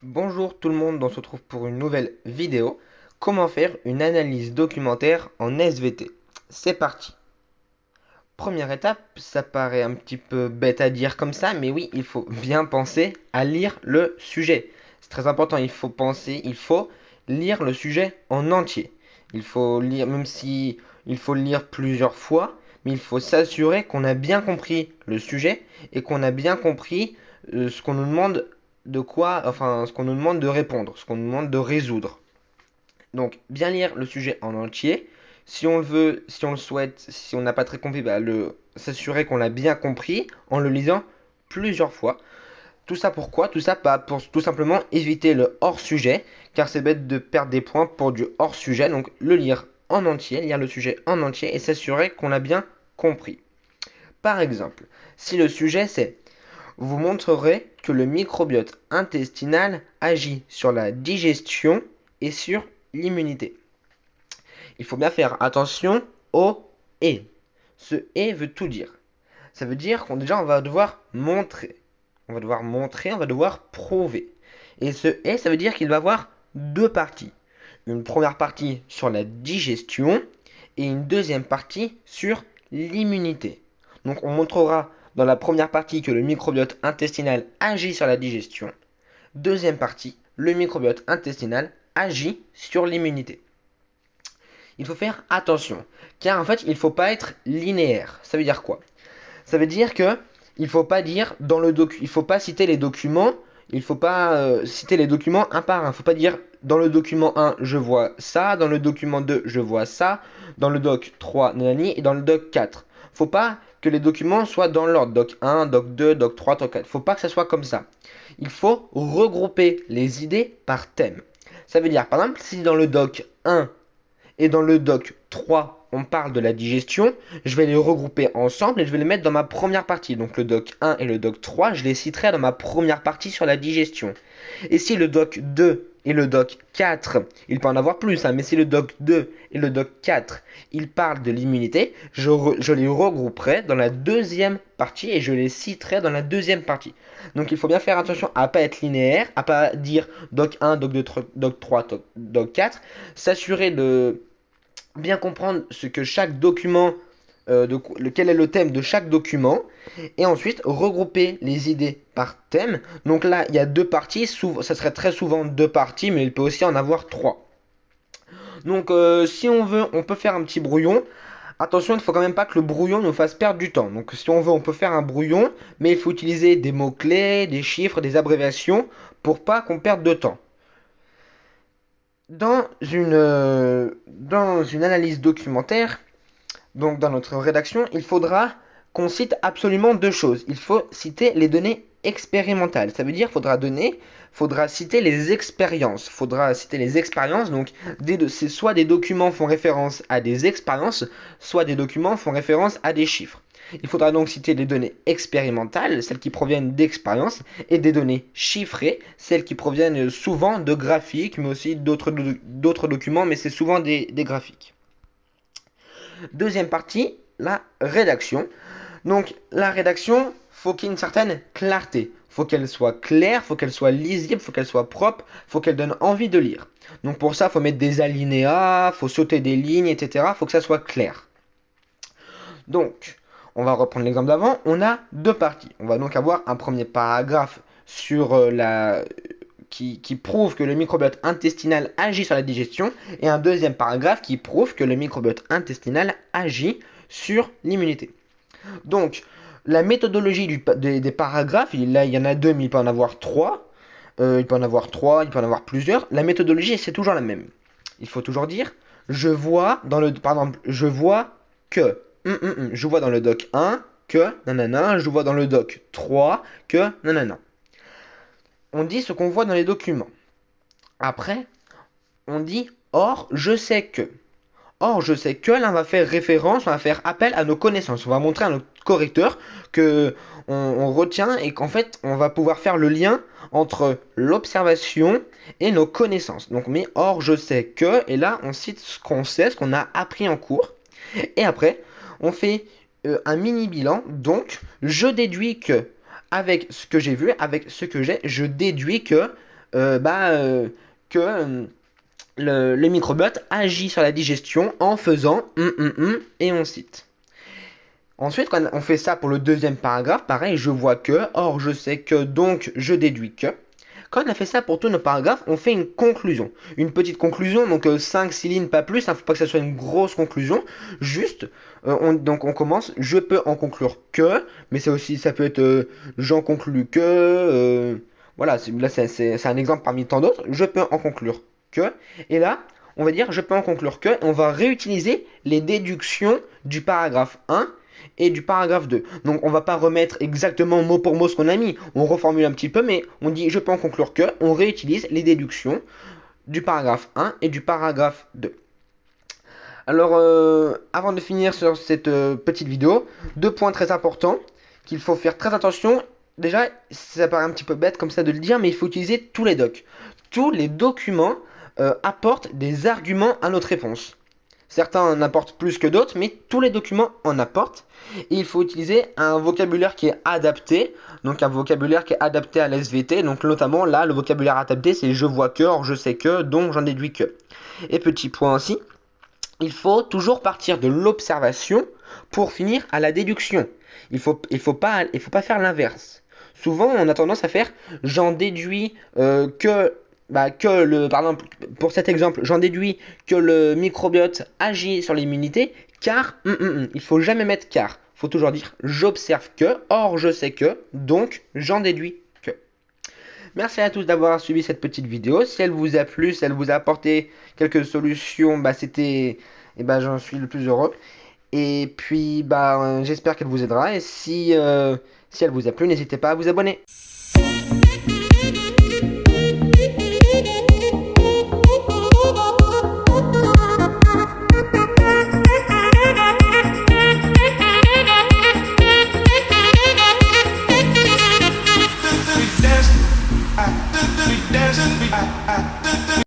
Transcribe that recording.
Bonjour tout le monde, on se retrouve pour une nouvelle vidéo. Comment faire une analyse documentaire en SVT? C'est parti. Première étape, ça paraît un petit peu bête à dire comme ça, mais oui, il faut bien penser à lire le sujet. C'est très important, il faut lire le sujet en entier. Il faut lire, même si il faut le lire plusieurs fois, mais il faut s'assurer qu'on a bien compris le sujet et qu'on a bien compris ce qu'on nous demande ce qu'on nous demande de répondre, ce qu'on nous demande de résoudre. Donc, bien lire le sujet en entier. Si on le veut, si on le souhaite, si on n'a pas très compris, s'assurer qu'on l'a bien compris en le lisant plusieurs fois. Tout ça pourquoi? Tout ça pour tout simplement éviter le hors-sujet, car c'est bête de perdre des points pour du hors-sujet. Donc, le lire en entier, lire le sujet en entier et s'assurer qu'on l'a bien compris. Par exemple, si le sujet c'est vous montrerez que le microbiote intestinal agit sur la digestion et sur l'immunité. Il faut bien faire attention au et. Ce et veut tout dire. Ça veut dire qu'on déjà on va devoir montrer. On va devoir montrer, on va devoir prouver. Et ce et, ça veut dire qu'il va avoir deux parties. Une première partie sur la digestion et une deuxième partie sur l'immunité. Donc on montrera dans la première partie que le microbiote intestinal agit sur la digestion. Deuxième partie, le microbiote intestinal agit sur l'immunité. Il faut faire attention, car en fait, il ne faut pas être linéaire. Ça veut dire quoi? Ça veut dire que il faut pas dire dans le il faut pas citer les documents, il faut pas citer les documents un par un. Il faut pas dire dans le document 1 je vois ça, dans le document 2 je vois ça, dans le doc 3 nanani et dans le doc 4. Faut pas que les documents soient dans l'ordre doc 1, doc 2, doc 3, doc 4. Faut pas que ça soit comme ça. Il faut regrouper les idées par thème. Ça veut dire par exemple si dans le doc 1 et dans le doc 3, on parle de la digestion, je vais les regrouper ensemble et je vais les mettre dans ma première partie. Donc le doc 1 et le doc 3, je les citerai dans ma première partie sur la digestion. Et si le doc 2 et le doc 4, il peut en avoir plus, hein, mais si le doc 2 et le doc 4, ils parlent de l'immunité, je les regrouperai dans la deuxième partie et je les citerai dans la deuxième partie. Donc il faut bien faire attention à ne pas être linéaire, à ne pas dire doc 1, doc 2, doc 3, doc 4, s'assurer de bien comprendre ce que chaque document, quel est le thème de chaque document, et ensuite regrouper les idées par thème. Donc là, il y a deux parties, ça serait très souvent deux parties, mais il peut aussi en avoir trois. Donc si on veut, on peut faire un petit brouillon. Attention, il ne faut quand même pas que le brouillon nous fasse perdre du temps. Donc si on veut, on peut faire un brouillon, mais il faut utiliser des mots-clés, des chiffres, des abréviations, pour pas qu'on perde de temps. Dans une analyse documentaire, donc dans notre rédaction, il faudra qu'on cite absolument deux choses. Il faut citer les données expérimentales. Ça veut dire faudra citer les expériences. Faudra citer les expériences. Donc c'est soit des documents font référence à des expériences, soit des documents font référence à des chiffres. Il faudra donc citer les données expérimentales, celles qui proviennent d'expériences, et des données chiffrées, celles qui proviennent souvent de graphiques, mais aussi d'autres documents, mais c'est souvent des graphiques. Deuxième partie, la rédaction. Donc la rédaction, faut qu'il y ait une certaine clarté. Faut qu'elle soit claire, faut qu'elle soit lisible, faut qu'elle soit propre, faut qu'elle donne envie de lire. Donc pour ça, faut mettre des alinéas, faut sauter des lignes, etc. Faut que ça soit clair. Donc, on va reprendre l'exemple d'avant. On a deux parties. On va donc avoir un premier paragraphe sur qui prouve que le microbiote intestinal agit sur la digestion et un deuxième paragraphe qui prouve que le microbiote intestinal agit sur l'immunité. Donc, la méthodologie des paragraphes, là il y en a deux, mais il peut en avoir trois. Il peut en avoir trois, il peut en avoir plusieurs. La méthodologie, c'est toujours la même. Il faut toujours dire, je vois dans le, par exemple, je vois que, je vois dans le doc 1 que, nanana, je vois dans le doc 3 que, nanana. On dit ce qu'on voit dans les documents. Après, on dit or, je sais que. Or, je sais que là, on va faire référence, on va faire appel à nos connaissances. On va montrer à notre correcteur que on retient et qu'en fait, on va pouvoir faire le lien entre l'observation et nos connaissances. Donc, on met or, je sais que, et là, on cite ce qu'on sait, ce qu'on a appris en cours. Et après, on fait un mini bilan. Donc, je déduis que, avec ce que j'ai vu, avec ce que j'ai, je déduis que que le microbiote agit sur la digestion en faisant et on cite. Ensuite, quand on fait ça pour le deuxième paragraphe, pareil, je vois que, or je sais que, donc je déduis que. Quand on a fait ça pour tous nos paragraphes, on fait une conclusion. Une petite conclusion, donc 5-6 lignes, pas plus, il ne faut pas que ça soit une grosse conclusion. Juste, donc on commence, je peux en conclure que, mais c'est aussi, ça peut être j'en conclus que, voilà, là c'est un exemple parmi tant d'autres, je peux en conclure que, et là, on va dire je peux en conclure que, et on va réutiliser les déductions du paragraphe 1 et du paragraphe 2. Donc on va pas remettre exactement mot pour mot ce qu'on a mis, on reformule un petit peu, mais on dit je peux en conclure que, on réutilise les déductions du paragraphe 1 et du paragraphe 2. Alors avant de finir sur cette petite vidéo, 2 points très importants qu'il faut faire très attention. Déjà, ça paraît un petit peu bête comme ça de le dire, mais il faut utiliser tous les docs. Tous les documents apportent des arguments à notre réponse. Certains en apportent plus que d'autres, mais tous les documents en apportent. Et il faut utiliser un vocabulaire qui est adapté, donc un vocabulaire qui est adapté à l'SVT. Donc notamment là, le vocabulaire adapté, c'est je vois que, or je sais que, donc j'en déduis que. Et petit point aussi, il faut toujours partir de l'observation pour finir à la déduction. Il faut pas faire l'inverse. Souvent, on a tendance à faire j'en déduis par exemple, pour cet exemple, j'en déduis que le microbiote agit sur l'immunité car, il faut jamais mettre car. Il faut toujours dire j'observe que, or je sais que, donc j'en déduis que. Merci à tous d'avoir suivi cette petite vidéo. Si elle vous a plu, si elle vous a apporté quelques solutions, j'en suis le plus heureux. Et puis, j'espère qu'elle vous aidera. Et si elle vous a plu, n'hésitez pas à vous abonner. We dancing,